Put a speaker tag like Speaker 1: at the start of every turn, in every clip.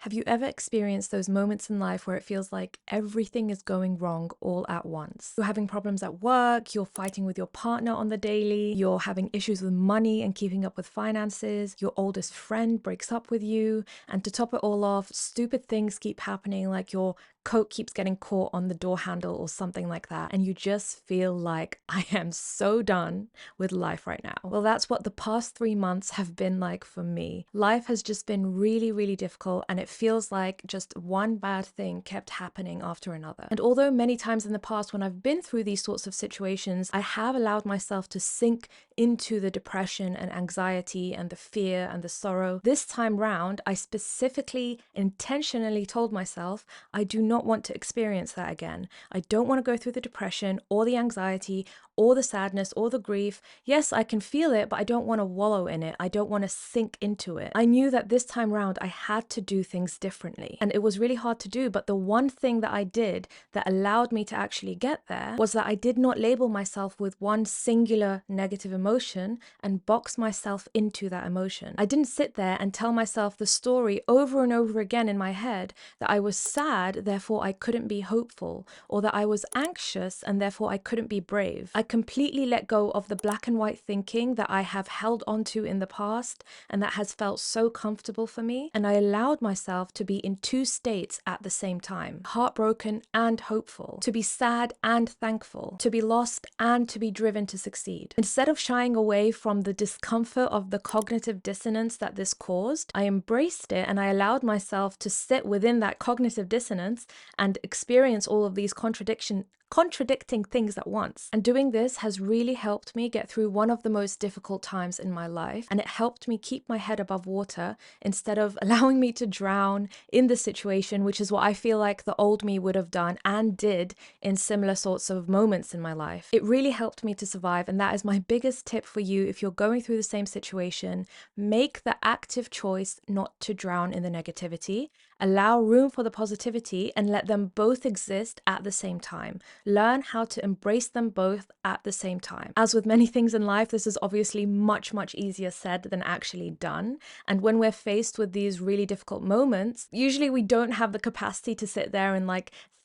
Speaker 1: Have you ever experienced those moments in life where it feels like everything is going wrong all at once? You're having problems at work, you're fighting with your partner on the daily, you're having issues with money and keeping up with finances, your oldest friend breaks up with you, and to top it all off, stupid things keep happening, like your coat keeps getting caught on the door handle or something like that, and you just feel like, I am so done with life right now. Well, that's what the past 3 months have been like for me. Life has just been really, really difficult, and it feels like just one bad thing kept happening after another. And although many times in the past when I've been through these sorts of situations, I have allowed myself to sink into the depression and anxiety and the fear and the sorrow, this time round, I specifically, intentionally told myself, I do not want to experience that again. I don't want to go through the depression or the anxiety or the sadness or the grief. Yes, I can feel it, but I don't want to wallow in it. I don't want to sink into it. I knew that this time round I had to do things differently, and it was really hard to do, but the one thing that I did that allowed me to actually get there was that I did not label myself with one singular negative emotion and box myself into that emotion. I didn't sit there and tell myself the story over and over again in my head that I was sad, therefore I couldn't be hopeful, or that I was anxious and therefore I couldn't be brave. I completely let go of the black and white thinking that I have held onto in the past and that has felt so comfortable for me, and I allowed myself to be in two states at the same time: heartbroken and hopeful, to be sad and thankful, to be lost and to be driven to succeed. Instead of shying away from the discomfort of the cognitive dissonance that this caused, I embraced it and I allowed myself to sit within that cognitive dissonance and experience all of these contradicting things at once. And doing this has really helped me get through one of the most difficult times in my life, and it helped me keep my head above water instead of allowing me to drown in the situation, which is what I feel like the old me would have done and did in similar sorts of moments in my life. It really helped me to survive, and that is my biggest tip for you if you're going through the same situation. Make the active choice not to drown in the negativity. Allow room for the positivity and let them both exist at the same time. Learn how to embrace them both at the same time. As with many things in life, this is obviously much, much easier said than actually done. And when we're faced with these really difficult moments, usually we don't have the capacity to sit there and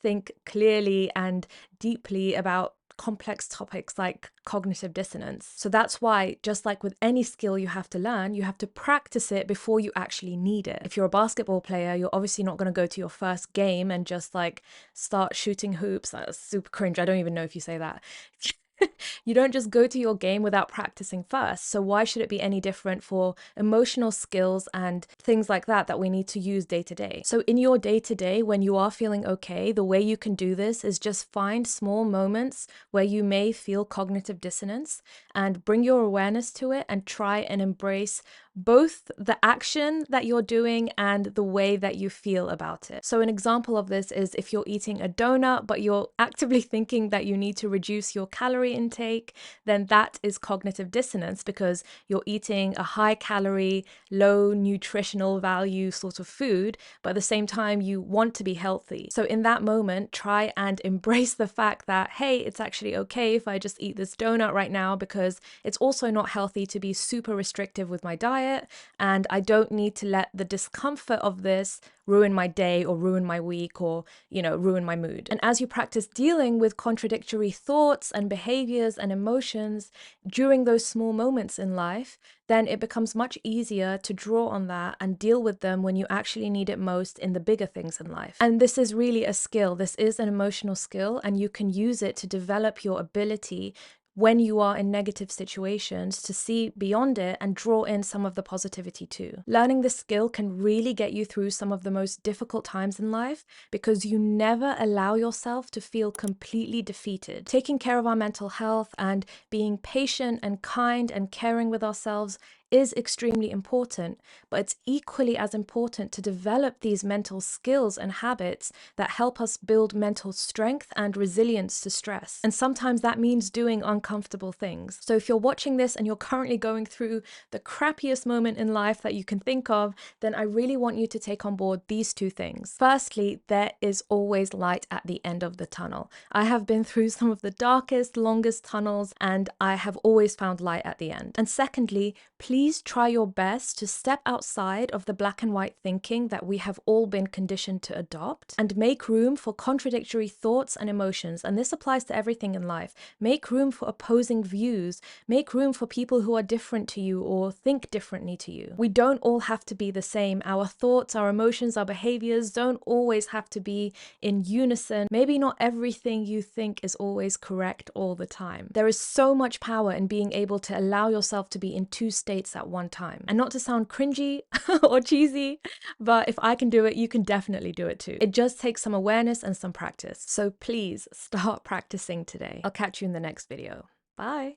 Speaker 1: think clearly and deeply about complex topics like cognitive dissonance. So that's why, just like with any skill you have to learn, you have to practice it before you actually need it. If you're a basketball player, you're obviously not going to go to your first game and just start shooting hoops. That's super cringe. I don't even know if you say that. You don't just go to your game without practicing first. So why should it be any different for emotional skills and things like that we need to use day to day? So in your day to day, when you are feeling okay, the way you can do this is just find small moments where you may feel cognitive dissonance and bring your awareness to it and try and embrace both the action that you're doing and the way that you feel about it. So an example of this is if you're eating a donut, but you're actively thinking that you need to reduce your calorie intake, then that is cognitive dissonance because you're eating a high calorie, low nutritional value sort of food, but at the same time you want to be healthy. So in that moment, try and embrace the fact that, hey, it's actually okay if I just eat this donut right now because it's also not healthy to be super restrictive with my diet, and I don't need to let the discomfort of this ruin my day or ruin my week or, ruin my mood. And as you practice dealing with contradictory thoughts and behaviors and emotions during those small moments in life, then it becomes much easier to draw on that and deal with them when you actually need it most in the bigger things in life. And this is really a skill. This is an emotional skill, and you can use it to develop your ability when you are in negative situations to see beyond it and draw in some of the positivity too. Learning this skill can really get you through some of the most difficult times in life because you never allow yourself to feel completely defeated. Taking care of our mental health and being patient and kind and caring with ourselves is extremely important, but it's equally as important to develop these mental skills and habits that help us build mental strength and resilience to stress. And sometimes that means doing uncomfortable things. So if you're watching this and you're currently going through the crappiest moment in life that you can think of, then I really want you to take on board these two things. Firstly, there is always light at the end of the tunnel. I have been through some of the darkest, longest tunnels, and I have always found light at the end. And secondly, please please try your best to step outside of the black and white thinking that we have all been conditioned to adopt and make room for contradictory thoughts and emotions. And this applies to everything in life. Make room for opposing views. Make room for people who are different to you or think differently to you. We don't all have to be the same. Our thoughts, our emotions, our behaviors don't always have to be in unison. Maybe not everything you think is always correct all the time. There is so much power in being able to allow yourself to be in two states at one time. And not to sound cringy or cheesy, but if I can do it, you can definitely do it too. It just takes some awareness and some practice. So please start practicing today. I'll catch you in the next video. Bye.